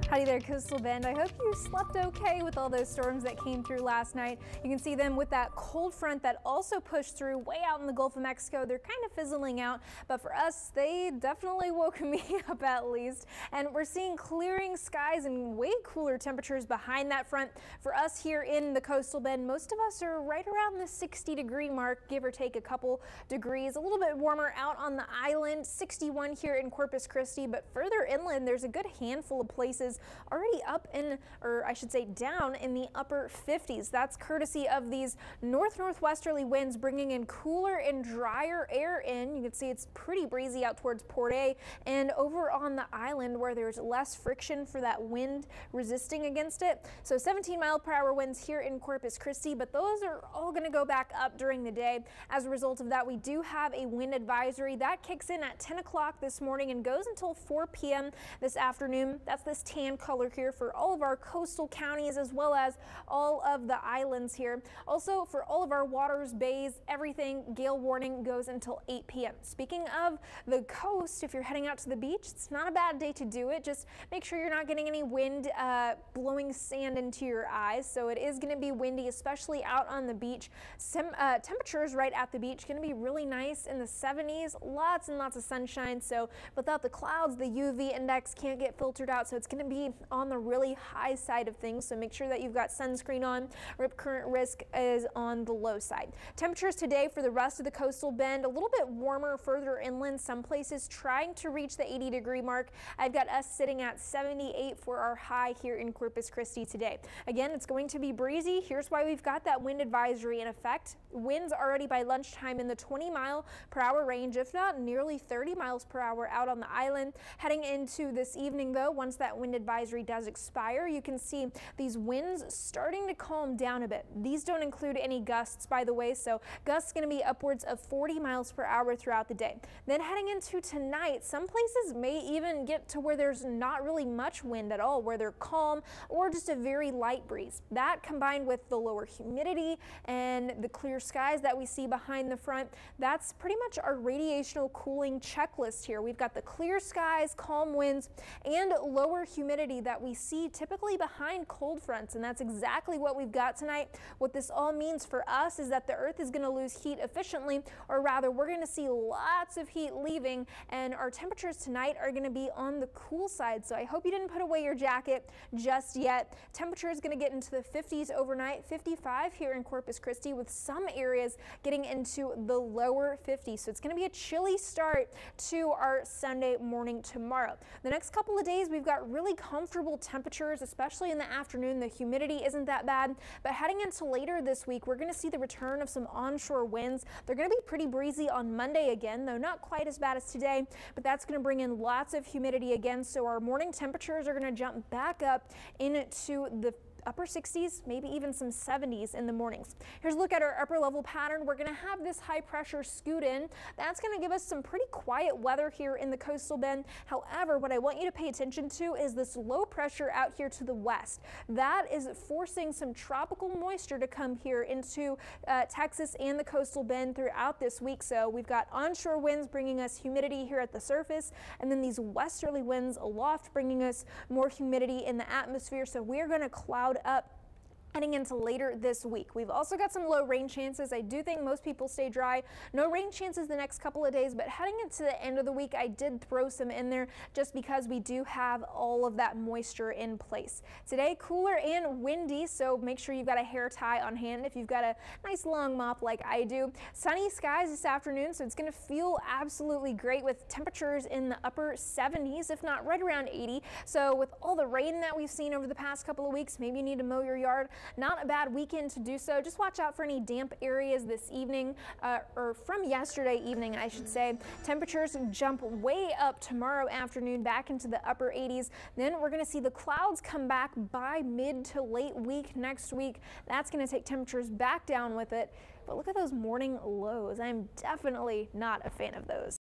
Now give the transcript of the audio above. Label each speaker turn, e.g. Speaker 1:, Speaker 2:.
Speaker 1: Howdy there, Coastal Bend. I hope you slept okay with all those storms that came through last night. You can see them with that cold front that also pushed through way out in the Gulf of Mexico. They're kind of fizzling out, but for us, they definitely woke me up at least. And we're seeing clearing skies and way cooler temperatures behind that front. For us here in the Coastal Bend, most of us are right around the 60-degree mark, give or take a couple degrees. A little bit warmer out on the island, 61 here in Corpus Christi, but further inland, there's a good handful of places already up in, or I should say down in the upper 50s. That's courtesy of these northwesterly winds bringing in cooler and drier air in. You can see it's pretty breezy out towards Port A and over on the island where there's less friction for that wind resisting against it. So 17-mile-per-hour winds here in Corpus Christi, but those are all going to go back up during the day. As a result of that, we do have a wind advisory that kicks in at 10 o'clock this morning and goes until 4 p.m. this afternoon. That's this tan color here for all of our coastal counties as well as all of the islands here. Also for all of our waters, bays, everything, gale warning goes until 8 p.m. Speaking of the coast, if you're heading out to the beach, it's not a bad day to do it. Just make sure you're not getting any wind blowing sand into your eyes. So it is going to be windy, especially out on the beach. Temperatures right at the beach going to be really nice in the 70s, lots and lots of sunshine. So without the clouds, the UV index can't get filtered out. So it's going to be on the really high side of things. So make sure that you've got sunscreen on. Rip current risk is on the low side. Temperatures today for the rest of the Coastal Bend, a little bit warmer further inland, some places trying to reach the 80-degree mark. I've got us sitting at 78 for our high here in Corpus Christi today. Again, it's going to be breezy. Here's why we've got that wind advisory in effect. Winds already by lunchtime in the 20-mile-per-hour range, if not nearly 30 miles per hour out on the island. Heading into this evening, though, once that wind advisory does expire, you can see these winds starting to calm down a bit. These don't include any gusts, by the way, so gusts going to be upwards of 40 miles per hour throughout the day. Then heading into tonight, some places may even get to where there's not really much wind at all, where they're calm or just a very light breeze. That combined with the lower humidity and the clear skies that we see behind the front, that's pretty much our radiational cooling checklist here. We've got the clear skies, calm winds, and lower humidity that we see typically behind cold fronts, and that's exactly what we've got tonight. What this all means for us is that the earth is going to lose heat efficiently, or rather we're going to see lots of heat leaving, and our temperatures tonight are going to be on the cool side. So I hope you didn't put away your jacket just yet. Temperature is going to get into the 50s overnight, 55 here in Corpus Christi, with some areas getting into the lower 50s. So it's going to be a chilly start to our Sunday morning tomorrow. The next couple of days we've got really comfortable temperatures, especially in the afternoon. The humidity isn't that bad, but heading into later this week, we're going to see the return of some onshore winds. They're going to be pretty breezy on Monday again, though not quite as bad as today, but that's going to bring in lots of humidity again. So our morning temperatures are going to jump back up into the upper 60s, maybe even some 70s in the mornings. Here's a look at our upper level pattern. We're going to have this high pressure scoot in. That's going to give us some pretty quiet weather here in the Coastal Bend. However, what I want you to pay attention to is this low pressure out here to the west. That is forcing some tropical moisture to come here into Texas and the Coastal Bend throughout this week. So we've got onshore winds bringing us humidity here at the surface, and then these westerly winds aloft bringing us more humidity in the atmosphere. So we're going to cloud up heading into later this week. We've also got some low rain chances. I do think most people stay dry. No rain chances the next couple of days, but heading into the end of the week, I did throw some in there just because we do have all of that moisture in place. Today, cooler and windy, so make sure you've got a hair tie on hand if you've got a nice long mop like I do. Sunny skies this afternoon, so it's going to feel absolutely great with temperatures in the upper 70s, if not right around 80. So with all the rain that we've seen over the past couple of weeks, maybe you need to mow your yard. Not a bad weekend to do so. Just watch out for any damp areas this evening, or from yesterday evening, I should say. Temperatures jump way up tomorrow afternoon, back into the upper 80s. Then we're going to see the clouds come back by mid to late week next week. That's going to take temperatures back down with it. But look at those morning lows. I'm definitely not a fan of those.